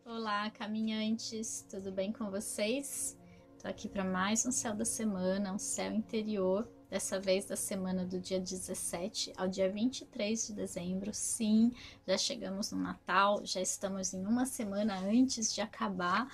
Olá, caminhantes, tudo bem com vocês? Tô aqui para mais um céu da semana, um céu interior, dessa vez da semana do dia 17 ao dia 23 de dezembro. Sim, já chegamos no Natal, já estamos em uma semana antes de acabar.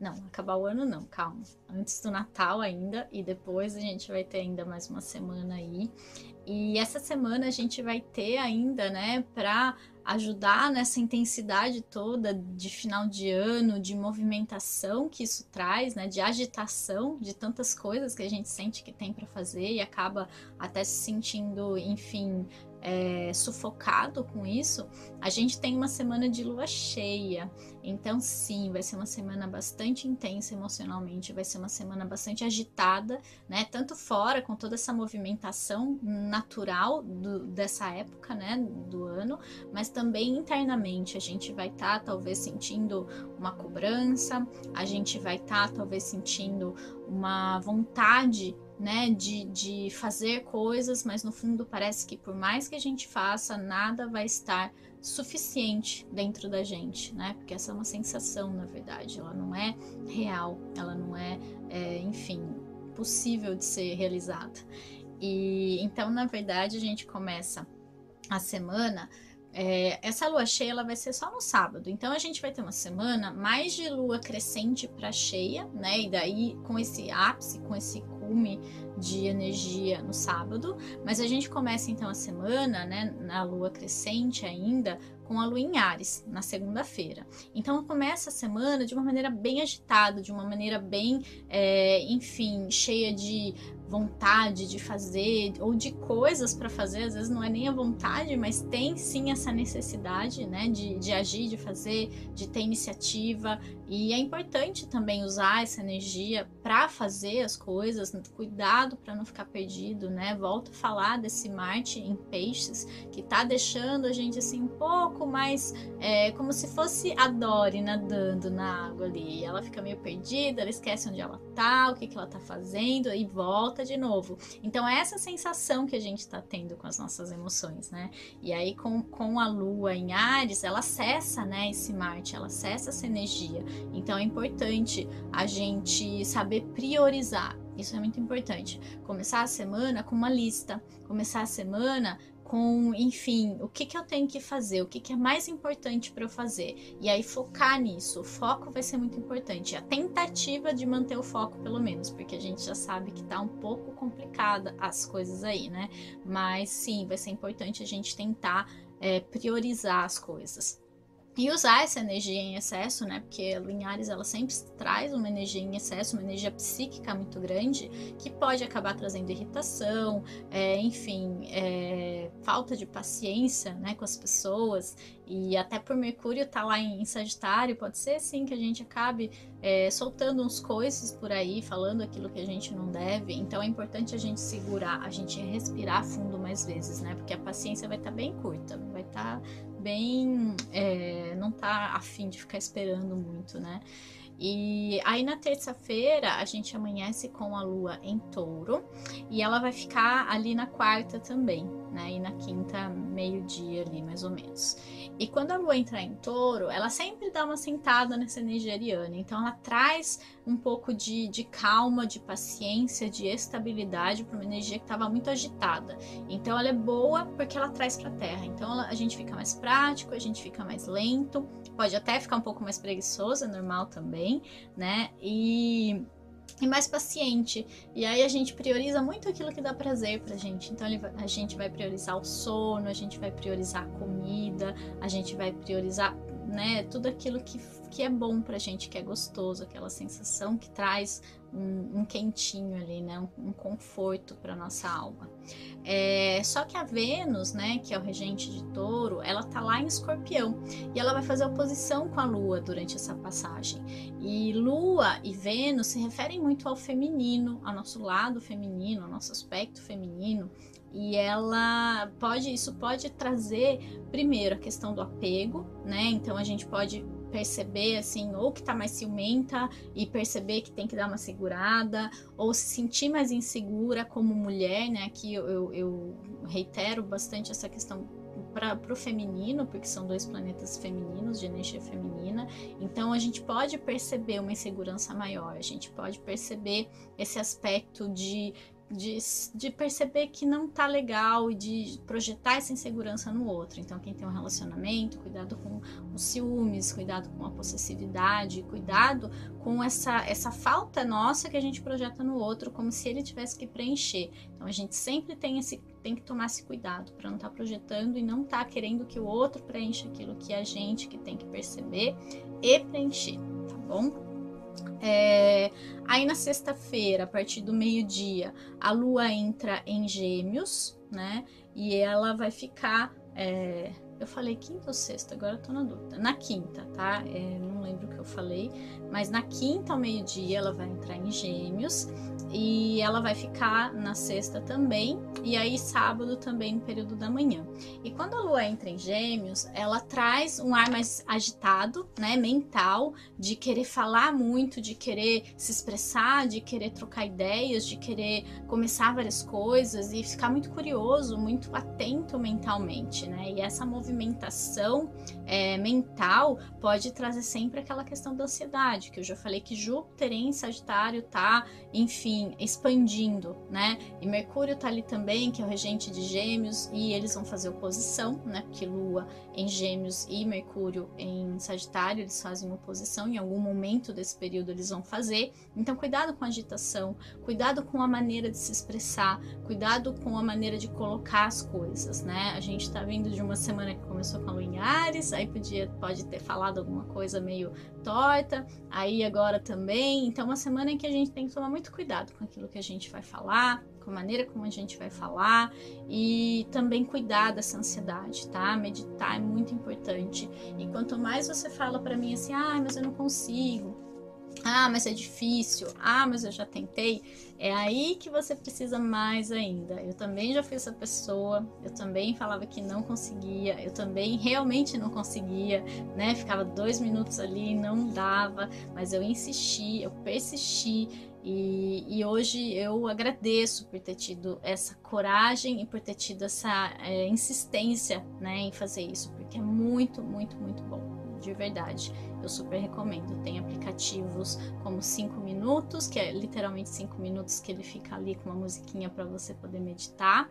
Não, acabar o ano não, calma. Antes do Natal ainda, e depois a gente vai ter ainda mais uma semana aí. E essa semana a gente vai ter ainda, né, para ajudar nessa intensidade toda de final de ano, de movimentação que isso traz, né, de agitação, de tantas coisas que a gente sente que tem para fazer e acaba até se sentindo, enfim, sufocado com isso. A gente tem uma semana de lua cheia, então sim, vai ser uma semana bastante intensa emocionalmente, vai ser uma semana bastante agitada, né, tanto fora com toda essa movimentação natural dessa época, né, do ano, mas também internamente a gente vai estar talvez sentindo uma cobrança, a gente vai estar talvez sentindo uma vontade, né, de fazer coisas, mas no fundo parece que por mais que a gente faça, nada vai estar suficiente dentro da gente, né? Porque essa é uma sensação, na verdade, ela não é real, ela não é, enfim, possível de ser realizada. E então, na verdade, a gente começa a semana. Essa lua cheia ela vai ser só no sábado, então a gente vai ter uma semana mais de lua crescente para cheia, né? E daí com esse ápice, com esse cume de energia no sábado, mas a gente começa então a semana, né, na lua crescente ainda, com a lua em Áries, na segunda-feira. Então começa a semana de uma maneira bem agitada, de uma maneira bem, enfim, cheia de vontade de fazer ou de coisas para fazer, às vezes não é nem a vontade, mas tem sim essa necessidade, né, de agir, de fazer, de ter iniciativa. E é importante também usar essa energia para fazer as coisas, cuidado para não ficar perdido, né? Volto a falar desse Marte em Peixes, que tá deixando a gente assim um pouco mais como se fosse a Dory nadando na água ali. Ela fica meio perdida, ela esquece onde ela tá, o que ela tá fazendo e volta de novo. Então é essa sensação que a gente está tendo com as nossas emoções, né? E aí com a Lua em Áries, ela acessa, né, esse Marte, ela acessa essa energia. Então é importante a gente saber priorizar. Isso é muito importante. Começar a semana com uma lista, começar a semana com, enfim, o que eu tenho que fazer, o que é mais importante para eu fazer. E aí focar nisso. O foco vai ser muito importante. A tentativa de manter o foco, pelo menos, porque a gente já sabe que tá um pouco complicada as coisas aí, né? Mas sim, vai ser importante a gente tentar priorizar as coisas. E usar essa energia em excesso, né? Porque a Linhares ela sempre traz uma energia em excesso, uma energia psíquica muito grande, que pode acabar trazendo irritação, enfim, falta de paciência, né, com as pessoas. E até por Mercúrio estar lá em Sagitário, pode ser sim que a gente acabe soltando uns coices por aí, falando aquilo que a gente não deve. Então é importante a gente segurar, a gente respirar fundo mais vezes, né? Porque a paciência vai estar bem curta, vai estar bem, não tá afim de ficar esperando muito, né? E aí na terça-feira a gente amanhece com a lua em touro e ela vai ficar ali na quarta também, né? E na quinta, meio-dia ali, mais ou menos. E quando a lua entrar em touro, ela sempre dá uma sentada nessa energia ariana. Então ela traz um pouco de calma, de paciência, de estabilidade para uma energia que estava muito agitada. Então ela é boa porque ela traz para a terra. Então a gente fica mais prático, a gente fica mais lento, pode até ficar um pouco mais preguiçoso, é normal também, né? E mais paciente. E aí a gente prioriza muito aquilo que dá prazer pra gente. Então a gente vai priorizar o sono, a gente vai priorizar a comida, a gente vai priorizar, né, tudo aquilo que é bom pra gente, que é gostoso, aquela sensação que traz um quentinho ali, né, um conforto pra nossa alma. Só que a Vênus, né, que é o regente de touro, ela tá lá em Escorpião e ela vai fazer oposição com a Lua durante essa passagem. E Lua e Vênus se referem muito ao feminino, ao nosso lado feminino, ao nosso aspecto feminino. E isso pode trazer primeiro a questão do apego, né? Então a gente pode perceber assim, ou que tá mais ciumenta e perceber que tem que dar uma segurada, ou se sentir mais insegura como mulher, né? Aqui eu reitero bastante essa questão para o feminino, porque são 2 planetas femininos, de energia feminina, então a gente pode perceber uma insegurança maior, a gente pode perceber esse aspecto de perceber que não tá legal e de projetar essa insegurança no outro. Então, quem tem um relacionamento, cuidado com os ciúmes, cuidado com a possessividade, cuidado com essa falta nossa que a gente projeta no outro, como se ele tivesse que preencher. Então, a gente sempre tem que tomar esse cuidado para não estar projetando e não estar querendo que o outro preencha aquilo que a gente que tem que perceber e preencher, tá bom? Aí na sexta-feira, a partir do meio-dia, a Lua entra em Gêmeos, né? E ela vai ficar... eu falei quinta ou sexta? Agora eu tô na dúvida. Na quinta, tá? Não lembro o que eu falei. Mas na quinta ao meio-dia ela vai entrar em Gêmeos. E ela vai ficar na sexta também. E aí sábado também no período da manhã. E quando a Lua entra em Gêmeos, ela traz um ar mais agitado, né? Mental, de querer falar muito, de querer se expressar, de querer trocar ideias, de querer começar várias coisas e ficar muito curioso, muito atento mentalmente, né? E essa movimentação mental pode trazer sempre aquela questão da ansiedade, que eu já falei que Júpiter em Sagitário tá, enfim, expandindo, né? E Mercúrio tá ali também, que é o regente de Gêmeos, e eles vão fazer oposição, né? Porque Lua em Gêmeos e Mercúrio em Sagitário, eles fazem oposição, em algum momento desse período eles vão fazer. Então, cuidado com a agitação, cuidado com a maneira de se expressar, cuidado com a maneira de colocar as coisas, né? A gente tá vindo de uma semana que começou com a Lua em Áries, aí pode ter falado alguma coisa meio torta, aí agora também. Então, uma semana em que a gente tem que tomar muito cuidado com aquilo que a gente vai falar, com a maneira como a gente vai falar e também cuidar dessa ansiedade, tá? Meditar é muito importante. E quanto mais você fala para mim assim, mas eu não consigo, mas é difícil, mas eu já tentei, é aí que você precisa mais ainda. Eu também já fui essa pessoa, eu também falava que não conseguia, eu também realmente não conseguia, né? Ficava 2 minutos ali, não dava, mas eu insisti, eu persisti. E hoje eu agradeço por ter tido essa coragem e por ter tido essa insistência, né, em fazer isso, porque é muito, muito, muito bom, de verdade. Eu super recomendo. Tem aplicativos como 5 minutos, que é literalmente 5 minutos que ele fica ali com uma musiquinha para você poder meditar.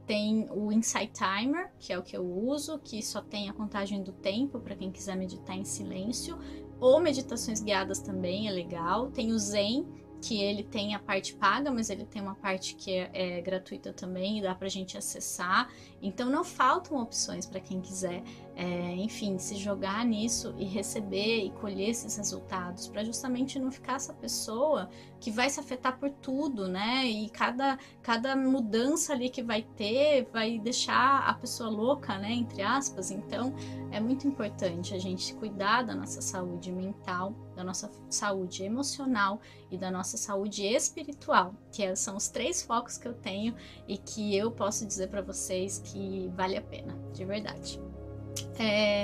Tem o Insight Timer, que é o que eu uso, que só tem a contagem do tempo para quem quiser meditar em silêncio, ou meditações guiadas também, é legal. Tem o Zen, que ele tem a parte paga, mas ele tem uma parte que é gratuita também e dá pra gente acessar. Então não faltam opções para quem quiser, enfim, se jogar nisso e receber e colher esses resultados, para justamente não ficar essa pessoa que vai se afetar por tudo, né? E cada mudança ali que vai ter vai deixar a pessoa louca, né? Entre aspas. Então é muito importante a gente cuidar da nossa saúde mental, da nossa saúde emocional e da nossa saúde espiritual, que são os 3 focos que eu tenho e que eu posso dizer para vocês que vale a pena, de verdade.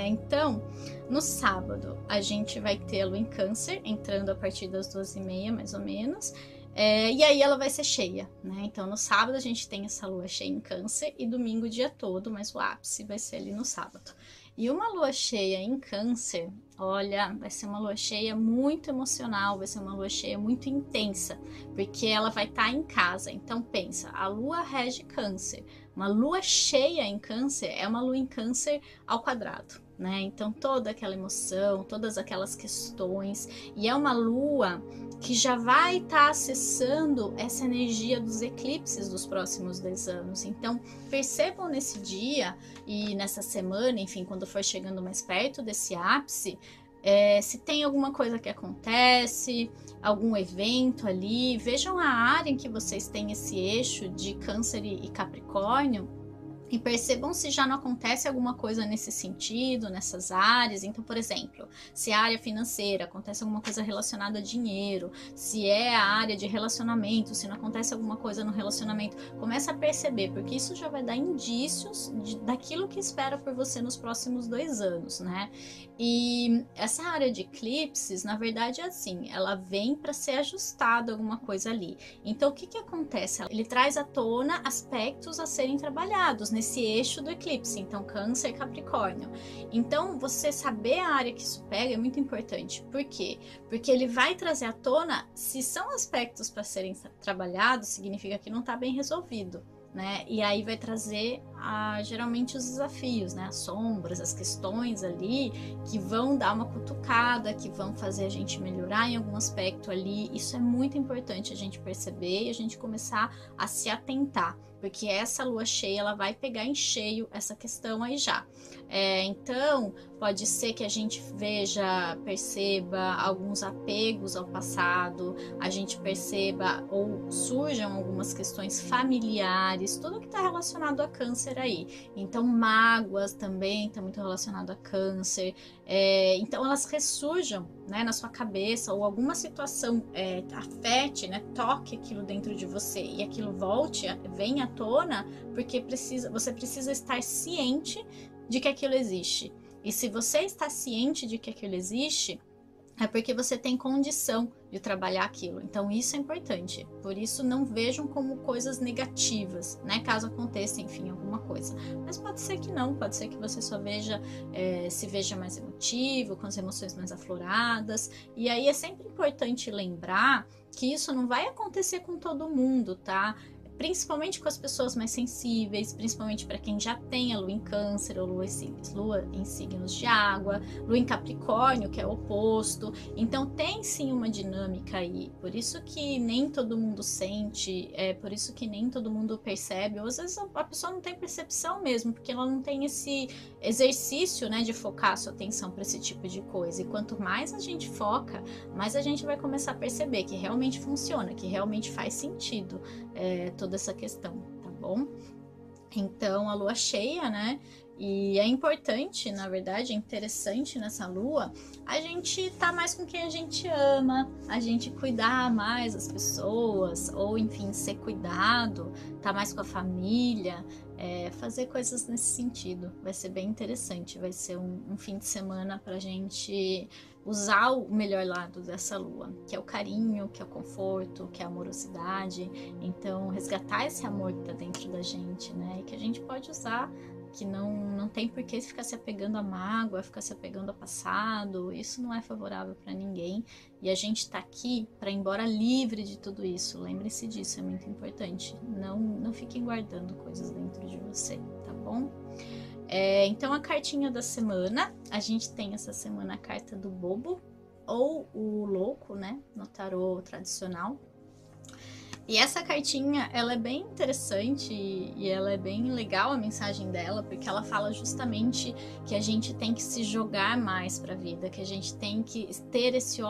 Então, no sábado, a gente vai ter a Lua em Câncer, entrando a partir das 2h30, mais ou menos, e aí ela vai ser cheia, né? Então, no sábado a gente tem essa Lua cheia em Câncer e domingo o dia todo, mas o ápice vai ser ali no sábado. E uma Lua cheia em Câncer, olha, vai ser uma Lua cheia muito emocional, vai ser uma Lua cheia muito intensa, porque ela vai estar em casa. Então pensa, a Lua rege Câncer, uma Lua cheia em Câncer é uma Lua em Câncer ao quadrado, né? Então toda aquela emoção, todas aquelas questões, e é uma Lua que já vai estar acessando essa energia dos eclipses dos próximos 10 anos. Então percebam nesse dia e nessa semana, enfim, quando for chegando mais perto desse ápice, se tem alguma coisa que acontece, algum evento ali, vejam a área em que vocês têm esse eixo de Câncer e Capricórnio e percebam se já não acontece alguma coisa nesse sentido, nessas áreas. Então, por exemplo, se a área financeira acontece alguma coisa relacionada a dinheiro, se é a área de relacionamento, se não acontece alguma coisa no relacionamento, começa a perceber, porque isso já vai dar indícios daquilo que espera por você nos próximos 2 anos, né? E essa área de eclipses, na verdade, é assim, ela vem para ser ajustada alguma coisa ali. Então, o que acontece? Ele traz à tona aspectos a serem trabalhados nesse eixo do eclipse, então Câncer e Capricórnio. Então, você saber a área que isso pega é muito importante. Por quê? Porque ele vai trazer à tona, se são aspectos para serem trabalhados, significa que não está bem resolvido, né? E aí vai trazer geralmente os desafios, né? As sombras, as questões ali que vão dar uma cutucada, que vão fazer a gente melhorar em algum aspecto ali. Isso é muito importante a gente perceber e a gente começar a se atentar, porque essa lua cheia ela vai pegar em cheio essa questão aí já. Então, pode ser que a gente perceba alguns apegos ao passado, a gente perceba ou surjam algumas questões familiares, tudo que está relacionado a Câncer aí. Então, mágoas também está muito relacionado a Câncer. Então, elas ressurjam, né, na sua cabeça, ou alguma situação afete, né, toque aquilo dentro de você e aquilo venha à tona, porque você precisa estar ciente de que aquilo existe. E se você está ciente de que aquilo existe, é porque você tem condição de trabalhar aquilo. Então isso é importante. Por isso não vejam como coisas negativas, né? Caso aconteça, enfim, alguma coisa. Mas pode ser que não, pode ser que você só se veja mais emotivo, com as emoções mais afloradas. E aí é sempre importante lembrar que isso não vai acontecer com todo mundo, tá? Principalmente com as pessoas mais sensíveis, principalmente para quem já tem a lua em Câncer ou lua em signos de água, lua em Capricórnio, que é o oposto. Então tem sim uma dinâmica aí, por isso que nem todo mundo sente, por isso que nem todo mundo percebe, ou às vezes a pessoa não tem percepção mesmo, porque ela não tem esse exercício, né, de focar a sua atenção para esse tipo de coisa. E quanto mais a gente foca, mais a gente vai começar a perceber que realmente funciona, que realmente faz sentido toda essa questão, tá bom? Então, a lua cheia, né? E é importante, na verdade, é interessante nessa lua a gente tá mais com quem a gente ama, a gente cuidar mais das pessoas, ou enfim, ser cuidado, tá mais com a família, fazer coisas nesse sentido. Vai ser bem interessante, vai ser um fim de semana pra gente usar o melhor lado dessa lua, que é o carinho, que é o conforto, que é a amorosidade. Então, resgatar esse amor que tá dentro da gente, né? E que a gente pode usar, que não tem por que ficar se apegando à mágoa, ficar se apegando ao passado. Isso não é favorável para ninguém. E a gente tá aqui para ir embora livre de tudo isso. Lembre-se disso, é muito importante. Não fiquem guardando coisas dentro de você, tá bom? Então, a cartinha da semana, a gente tem essa semana a carta do bobo, ou o louco, né, no tarô tradicional. E essa cartinha, ela é bem interessante e ela é bem legal a mensagem dela, porque ela fala justamente que a gente tem que se jogar mais para a vida, que a gente tem que ter esse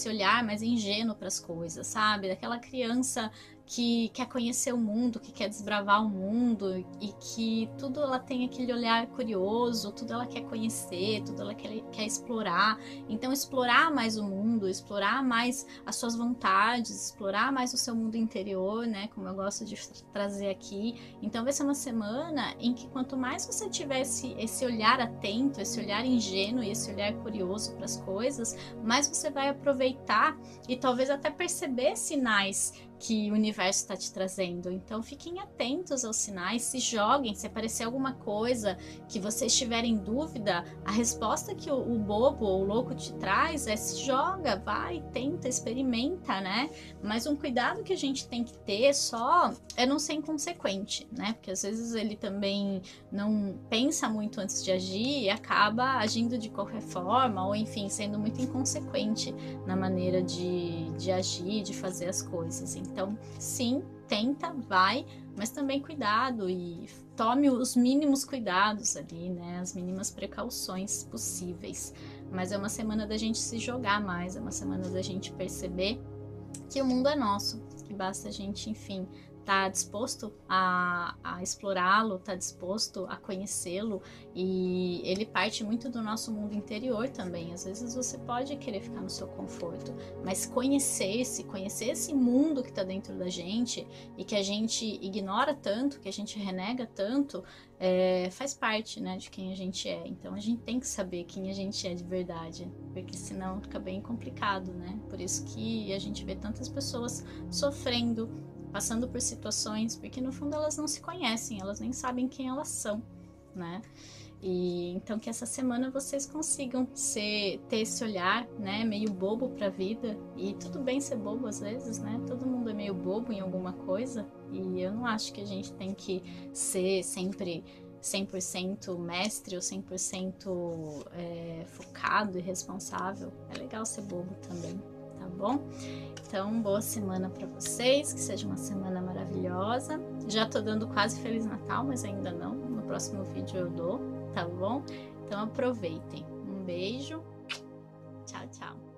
olhar mais ingênuo para as coisas, sabe? Daquela criança que quer conhecer o mundo, que quer desbravar o mundo e que tudo ela tem aquele olhar curioso, tudo ela quer conhecer, tudo ela quer explorar. Então, explorar mais o mundo, explorar mais as suas vontades, explorar mais o seu mundo interior, né? Como eu gosto de trazer aqui. Então, vai ser uma semana em que quanto mais você tiver esse olhar atento, esse olhar ingênuo e esse olhar curioso para as coisas, mais você vai aproveitar e talvez até perceber sinais que o universo está te trazendo. Então fiquem atentos aos sinais, se joguem, se aparecer alguma coisa que vocês tiverem dúvida, a resposta que o bobo ou o louco te traz é: se joga, vai, tenta, experimenta, né? Mas um cuidado que a gente tem que ter só é não ser inconsequente, né? Porque às vezes ele também não pensa muito antes de agir e acaba agindo de qualquer forma, ou enfim, sendo muito inconsequente na maneira de agir, de fazer as coisas. Então, sim, tenta, vai, mas também cuidado e tome os mínimos cuidados ali, né? As mínimas precauções possíveis. Mas é uma semana da gente se jogar mais, é uma semana da gente perceber que o mundo é nosso, que basta a gente, enfim, tá disposto a explorá-lo, tá disposto a conhecê-lo, e ele parte muito do nosso mundo interior também. Às vezes você pode querer ficar no seu conforto, mas conhecer esse mundo que tá dentro da gente e que a gente ignora tanto, que a gente renega tanto, faz parte, né, de quem a gente é. Então a gente tem que saber quem a gente é de verdade, porque senão fica bem complicado, né? Por isso que a gente vê tantas pessoas sofrendo passando por situações, porque no fundo elas não se conhecem, elas nem sabem quem elas são, né? E então que essa semana vocês consigam ter esse olhar, né, meio bobo para a vida, e tudo bem ser bobo às vezes, né? Todo mundo é meio bobo em alguma coisa, e eu não acho que a gente tem que ser sempre 100% mestre ou 100% focado e responsável. É legal ser bobo também, tá bom? Então, boa semana para vocês, que seja uma semana maravilhosa. Já tô dando quase Feliz Natal, mas ainda não. No próximo vídeo eu dou, tá bom? Então aproveitem. Um beijo. Tchau, tchau.